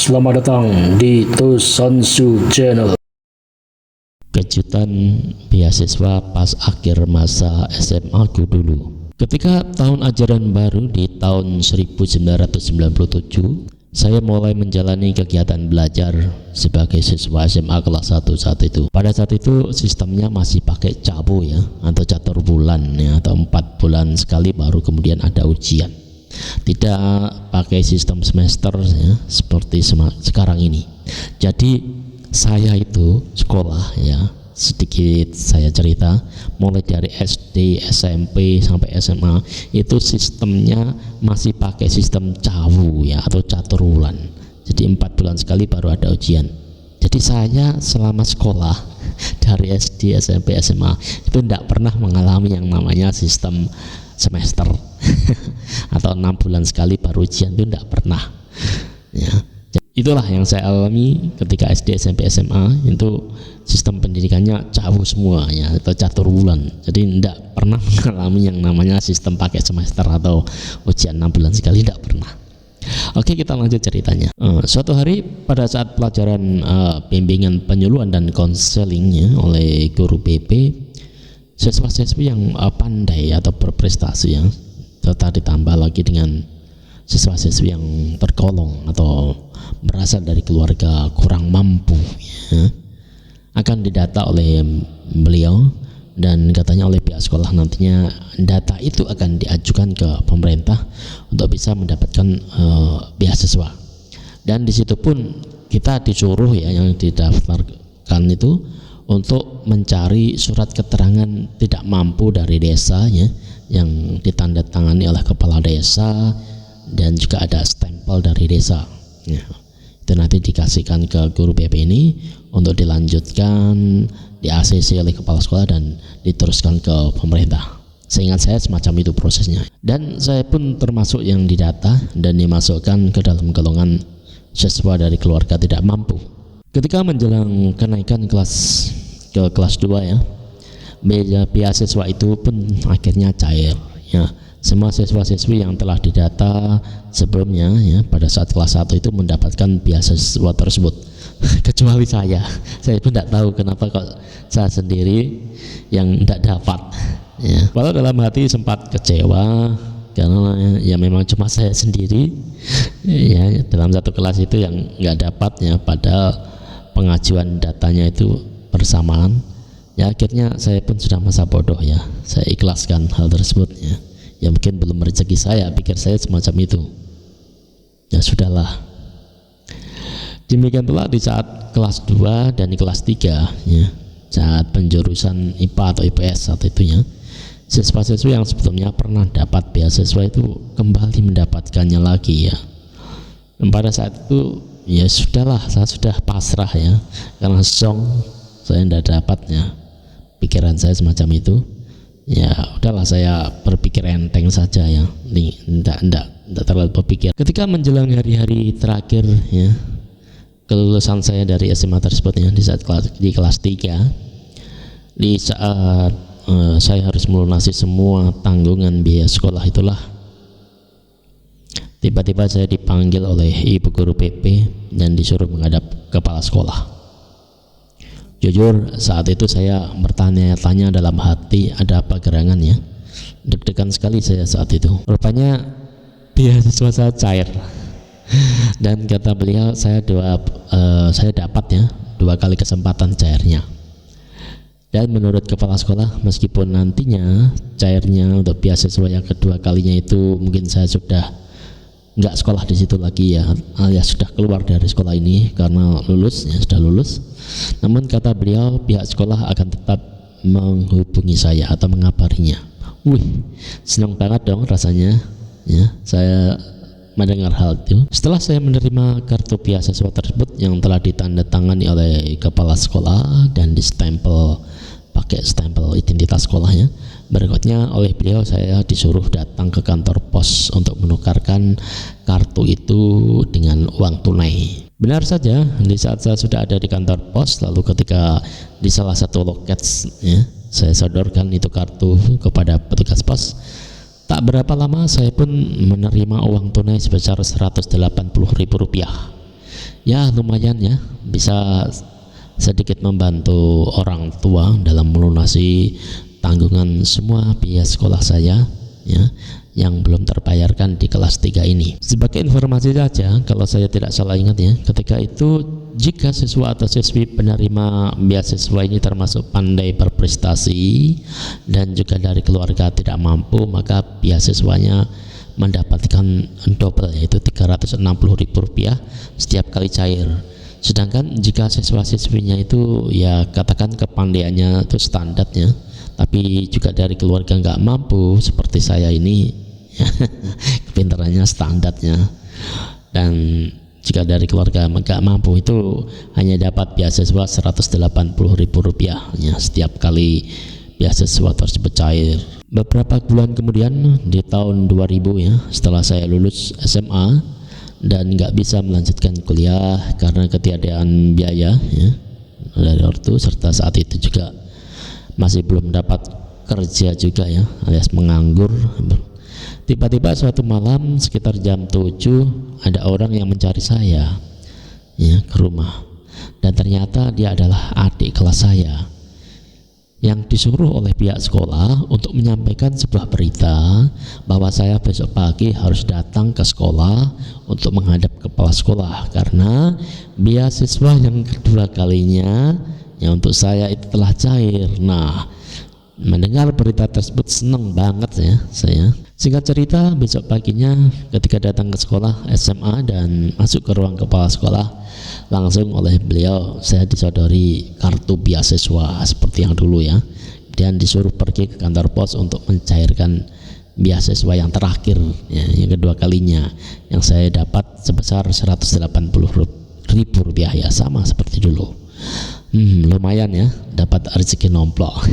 Selamat datang di Tosansu Channel. Kejutan beasiswa pas akhir masa SMA ku dulu. Ketika tahun ajaran baru di tahun 1997, saya mulai menjalani kegiatan belajar sebagai siswa SMA kelas 1 saat itu. Pada saat itu sistemnya masih pakai cabu ya, atau catur bulan ya, atau 4 bulan sekali baru kemudian ada ujian. Tidak pakai sistem semester ya, seperti sekarang ini. Jadi saya itu sekolah ya, sedikit saya cerita, mulai dari SD, SMP sampai SMA itu sistemnya masih pakai sistem cawu ya, atau catur bulan. Jadi 4 bulan sekali baru ada ujian. Jadi saya selama sekolah dari SD, SMP, SMA itu tidak pernah mengalami yang namanya sistem semester atau 6 bulan sekali baru ujian, itu tidak pernah ya. Itulah yang saya alami ketika SD, SMP, SMA, itu sistem pendidikannya cawu semua ya, atau catur bulan. Jadi tidak pernah mengalami yang namanya sistem pakai semester atau ujian 6 bulan sekali, tidak pernah. Oke, kita lanjut ceritanya. Suatu hari pada saat pelajaran bimbingan penyuluhan dan konselingnya oleh guru BP, siswa-siswi yang pandai atau berprestasi ya, serta ditambah lagi dengan siswa-siswi yang tergolong atau berasal dari keluarga kurang mampu ya, akan didata oleh beliau, dan katanya oleh pihak sekolah nantinya data itu akan diajukan ke pemerintah untuk bisa mendapatkan beasiswa. Dan di situ pun kita disuruh ya, yang didaftarkan itu untuk mencari surat keterangan tidak mampu dari desa ya, yang ditandatangani oleh kepala desa, dan juga ada stempel dari desa ya. Itu nanti dikasihkan ke guru BP ini untuk dilanjutkan di ACC oleh kepala sekolah dan diteruskan ke pemerintah. Seingat saya semacam itu prosesnya. Dan saya pun termasuk yang didata dan dimasukkan ke dalam golongan siswa dari keluarga tidak mampu. Ketika menjelang kenaikan ke kelas 2 ya, beasiswa itu pun akhirnya cair ya. Semua siswa-siswi yang telah didata sebelumnya ya, pada saat kelas 1 itu mendapatkan beasiswa tersebut kecuali saya pun tidak tahu kenapa kok saya sendiri yang tidak dapat ya. Walau dalam hati sempat kecewa karena ya memang cuma saya sendiri ya dalam satu kelas itu yang nggak dapat ya, padahal pengajuan datanya itu bersamaan ya. Akhirnya saya pun sudah masa bodoh ya, saya ikhlaskan hal tersebut ya. Ya mungkin belum rezeki saya, pikir saya semacam itu. Ya sudahlah. Demikian pula di saat kelas 2 dan di kelas 3 ya, saat penjurusan IPA atau IPS saat itu ya, siswa-siswi yang sebelumnya pernah dapat beasiswa itu kembali mendapatkannya lagi ya. Dan pada saat itu ya sudahlah, saya sudah pasrah ya, karena song saya tidak dapatnya. Pikiran saya semacam itu. Ya udahlah, saya berpikir enteng saja ya, tidak terlalu berpikir. Ketika menjelang hari-hari terakhir ya kelulusan saya dari SMA tersebut ya, di kelas 3, di saat saya harus melunasi semua tanggungan biaya sekolah itulah, tiba-tiba saya dipanggil oleh ibu guru PP dan disuruh menghadap kepala sekolah. Jujur saat itu saya bertanya-tanya dalam hati, ada apa gerangan ya, deg-degan sekali saya saat itu. Rupanya beasiswa saya cair dan kata beliau saya dapat ya 2 kali kesempatan cairnya. Dan menurut kepala sekolah, meskipun nantinya cairnya untuk beasiswa yang kedua kalinya itu mungkin saya sudah nggak sekolah di situ lagi ya, alias sudah keluar dari sekolah ini karena lulus ya, sudah lulus. Namun kata beliau pihak sekolah akan tetap menghubungi saya atau mengabarinya. Wih, senang banget dong rasanya ya saya mendengar hal itu. Setelah saya menerima kartu beasiswa tersebut yang telah ditandatangani oleh kepala sekolah dan distempel pakai stempel identitas sekolahnya, berikutnya oleh beliau saya disuruh datang ke kantor pos untuk menukarkan kartu itu dengan uang tunai. Benar saja, di saat saya sudah ada di kantor pos, lalu ketika di salah satu loket ya, saya sodorkan itu kartu kepada petugas pos, tak berapa lama saya pun menerima uang tunai sebesar Rp180.000 Ya lumayan ya, bisa sedikit membantu orang tua dalam melunasi tanggungan semua biaya sekolah saya ya, yang belum terbayarkan di kelas 3 ini. Sebagai informasi saja, kalau saya tidak salah ingat ya, ketika itu jika siswa atau siswi penerima beasiswa ini termasuk pandai berprestasi dan juga dari keluarga tidak mampu, maka beasiswanya mendapatkan double, yaitu Rp360.000 setiap kali cair. Sedangkan jika siswa-siswinya itu ya katakan kepandaiannya itu standarnya, tapi juga dari keluarga nggak mampu seperti saya ini, kepintarannya standarnya, dan jika dari keluarga nggak mampu itu hanya dapat beasiswa Rp180.000 ya, setiap kali beasiswa tersebut cair. Beberapa bulan kemudian di tahun 2000 ya, setelah saya lulus SMA dan nggak bisa melanjutkan kuliah karena ketiadaan biaya ya dari ortu, serta saat itu juga masih belum dapat kerja juga ya, alias menganggur. Tiba-tiba suatu malam sekitar jam 7 ada orang yang mencari saya ya ke rumah, dan ternyata dia adalah adik kelas saya yang disuruh oleh pihak sekolah untuk menyampaikan sebuah berita bahwa saya besok pagi harus datang ke sekolah untuk menghadap kepala sekolah karena beasiswa yang kedua kalinya yang untuk saya itu telah cair. Nah, mendengar berita tersebut senang banget ya saya. Singkat cerita, besok paginya ketika datang ke sekolah SMA dan masuk ke ruang kepala sekolah, langsung oleh beliau saya disodori kartu beasiswa seperti yang dulu ya, dan disuruh pergi ke kantor pos untuk mencairkan beasiswa yang terakhir ya, yang kedua kalinya, yang saya dapat sebesar Rp180.000 ya, sama seperti dulu. Lumayan ya, dapat rezeki nomplok.